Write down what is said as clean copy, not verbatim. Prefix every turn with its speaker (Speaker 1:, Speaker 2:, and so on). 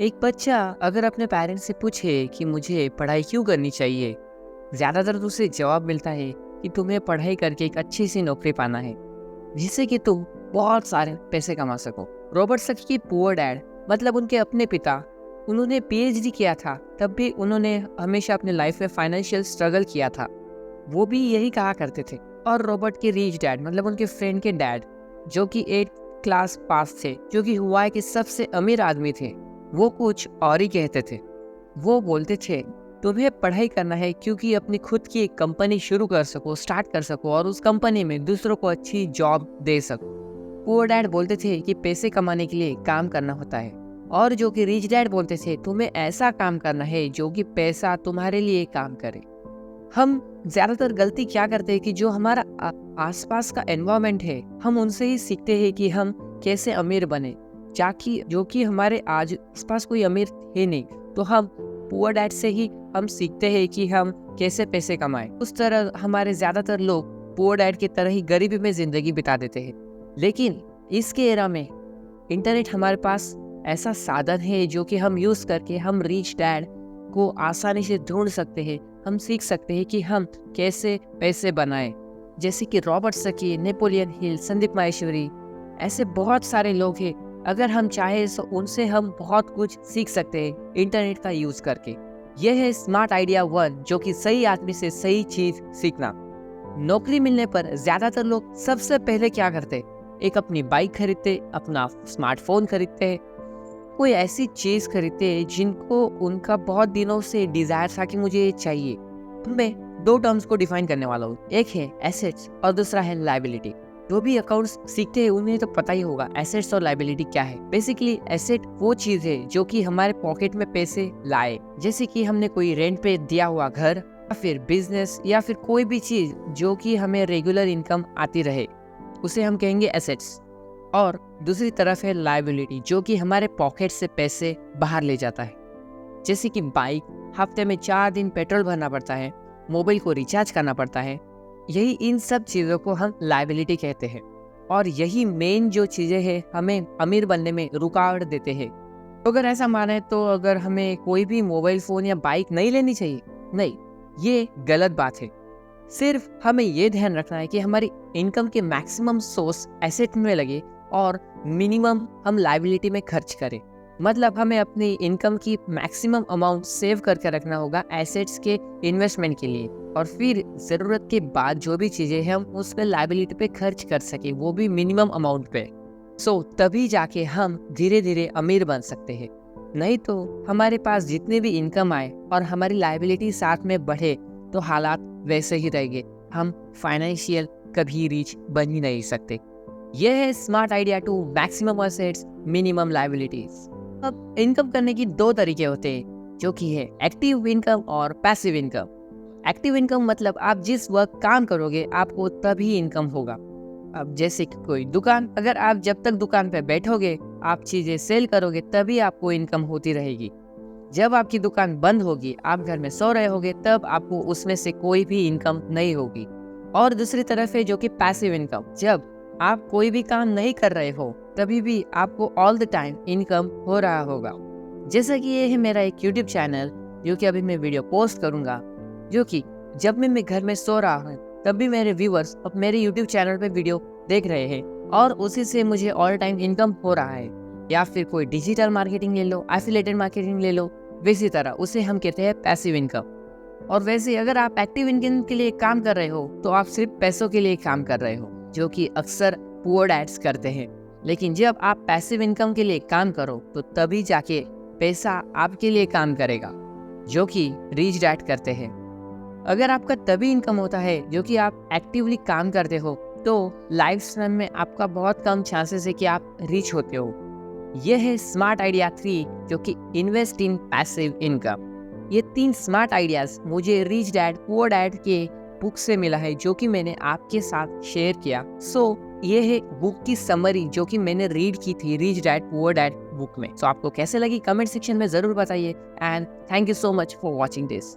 Speaker 1: एक बच्चा अगर अपने पेरेंट्स से पूछे कि मुझे पढ़ाई क्यों करनी चाहिए, ज़्यादातर तो उसे जवाब मिलता है कि तुम्हें पढ़ाई करके एक अच्छी सी नौकरी पाना है जिससे कि तुम बहुत सारे पैसे कमा सको। रॉबर्ट सकी की पुअर डैड मतलब उनके अपने पिता, उन्होंने पीएचडी किया था, तब भी उन्होंने हमेशा अपने लाइफ में फाइनेंशियल स्ट्रगल किया था। वो भी यही कहा करते थे। और रॉबर्ट के रिच डैड मतलब उनके फ्रेंड के डैड, जो कि 8th क्लास पास थे, जो कि हुआ के सबसे अमीर आदमी थे, वो कुछ और ही कहते थे। वो बोलते थे तुम्हें पढ़ाई करना है क्योंकि अपनी खुद की एक कंपनी शुरू कर सको, स्टार्ट कर सको और उस कंपनी में दूसरों को अच्छी जॉब दे सको। पुअर डैड बोलते थे कि पैसे कमाने के लिए काम करना होता है, और जो कि रिच डैड बोलते थे तुम्हें ऐसा काम करना है जो कि पैसा तुम्हारे लिए काम करे। हम ज्यादातर गलती क्या करते हैं कि जो हमारा आसपास का एनवायरनमेंट है, हम उनसे ही सीखते हैं कि हम कैसे अमीर बने, जाकि जो कि हमारे आज आसपास कोई अमीर थे नहीं, तो हम पुअर डैड से ही हम सीखते हैं कि हम कैसे पैसे कमाएं। उस तरह हमारे ज्यादातर लोग पुअर डैड की तरह ही गरीबी में जिंदगी बिता देते हैं। लेकिन इसके एरा में इंटरनेट हमारे पास ऐसा साधन है जो कि हम यूज करके हम रिच डैड को आसानी से ढूंढ सकते हैं। हम सीख सकते हैं कि हम कैसे पैसे बनाएं। जैसे कि रॉबर्ट सकी, नेपोलियन हिल, संदीप माहेश्वरी, ऐसे बहुत सारे लोग हैं। अगर हम चाहें तो उनसे हम बहुत कुछ सीख सकते हैं इंटरनेट का यूज करके। यह है स्मार्ट आइडिया 1, जो कि सही आदमी से सही चीज सीखना। नौकरी मिलने पर ज्यादातर लोग सबसे पहले क्या करते, एक अपनी बाइक खरीदते, अपना स्मार्टफोन खरीदते, कोई ऐसी चीज खरीदते जिनको उनका बहुत दिनों से डिजायर था कि मुझे ये चाहिए। मैं दो टर्म्स को डिफाइन करने वाला हूँ, एक है एसेट्स और दूसरा है लायबिलिटी। जो भी अकाउंट्स सीखते हैं उन्हें तो पता ही होगा एसेट्स और लायबिलिटी क्या है। बेसिकली एसेट वो चीज है जो कि हमारे पॉकेट में पैसे लाए, जैसे कि हमने कोई रेंट पे दिया हुआ घर या फिर बिजनेस या फिर कोई भी चीज जो कि हमें रेगुलर इनकम आती रहे, उसे हम कहेंगे एसेट्स। और दूसरी तरफ है लायबिलिटी, जो कि हमारे पॉकेट से पैसे बाहर ले जाता है, जैसे कि बाइक, हफ्ते में 4 दिन पेट्रोल भरना पड़ता है, मोबाइल को रिचार्ज करना पड़ता है। यही इन सब चीज़ों को हम लायबिलिटी कहते हैं। और यही मेन जो चीज़ें हैं हमें अमीर बनने में रुकावट देते हैं। तो अगर ऐसा माने तो अगर हमें कोई भी मोबाइल फ़ोन या बाइक नहीं लेनी चाहिए, नहीं, ये गलत बात है। सिर्फ हमें ये ध्यान रखना है कि हमारी इनकम के मैक्सिमम सोर्स एसेट में लगे और मिनिमम हम लायबिलिटी में खर्च करें। मतलब हमें अपनी इनकम की मैक्सिमम अमाउंट सेव करके रखना होगा एसेट्स के इन्वेस्टमेंट के लिए, और फिर ज़रूरत के बाद जो भी चीज़ें हैं हम उस पर लायबिलिटी पे खर्च कर सके, वो भी मिनिमम अमाउंट पे। तभी जाके हम धीरे धीरे अमीर बन सकते हैं। नहीं तो हमारे पास जितने भी इनकम आए और हमारी लायबिलिटी साथ में बढ़े तो हालात वैसे ही रहेंगे, हम फाइनेंशियल कभी रीच बन ही नहीं सकते। यह है smart idea 2, maximum assets minimum liabilities. अब इनकम करने की 2 तरीके होते हैं, जो कि है एक्टिव इनकम और पैसिव इनकम। एक्टिव इनकम मतलब आप जिस वक्त काम करोगे आपको तभी इनकम होगा। अब जैसे कि कोई दुकान, अगर आप जब तक दुकान पे बैठोगे, आप चीजें सेल करोगे, तभी आपको इनकम होती रहेगी। जब आपकी दुकान बंद होगी, आप घर में सो रहे होगे, तब आपको उसमें से कोई भी इनकम नहीं होगी। और दूसरी तरफ है जो कि पैसिव इनकम, जब आप कोई भी काम नहीं कर रहे हो तभी भी आपको ऑल द टाइम इनकम हो रहा होगा। जैसा कि ये है मेरा एक यूट्यूब चैनल, जो कि अभी मैं वीडियो पोस्ट करूंगा, जो कि जब मैं घर में सो रहा हूँ तब भी मेरे व्यूअर्स अब मेरे यूट्यूब चैनल पे वीडियो देख रहे हैं और उसी से मुझे ऑल टाइम इनकम हो रहा है। या फिर कोई डिजिटल मार्केटिंग ले लो, एफिलिएटेड मार्केटिंग ले लो, वैसी तरह उसे हम कहते हैं पैसिव इनकम। और वैसे अगर आप एक्टिव इनकम के लिए काम कर रहे हो तो आप सिर्फ पैसों के लिए काम कर रहे हो, जो कि अक्सर पुअर डैड्स करते हैं। लेकिन जब आप पैसिव इनकम के लिए काम करो तो तभी जाके पैसा आपके लिए काम करेगा, जो कि रिच डैड करते हैं। अगर आपका तभी इनकम होता है जो कि आप एक्टिवली काम करते हो, तो लाइफ टाइम में आपका बहुत कम चांसेस है कि आप रिच होते हो। यह है स्मार्ट आइडिया 3, जो कि इन्वेस्ट इन पैसिव इनकम। ये 3 स्मार्ट आइडियाज मुझे रिच डैड पुअर डैड के बुक से मिला है, जो कि मैंने आपके साथ शेयर किया। ये है बुक की समरी जो कि मैंने रीड की थी, rich dad poor dad book में। आपको कैसे लगी कमेंट सेक्शन में जरूर बताइए, and thank you so much for watching this.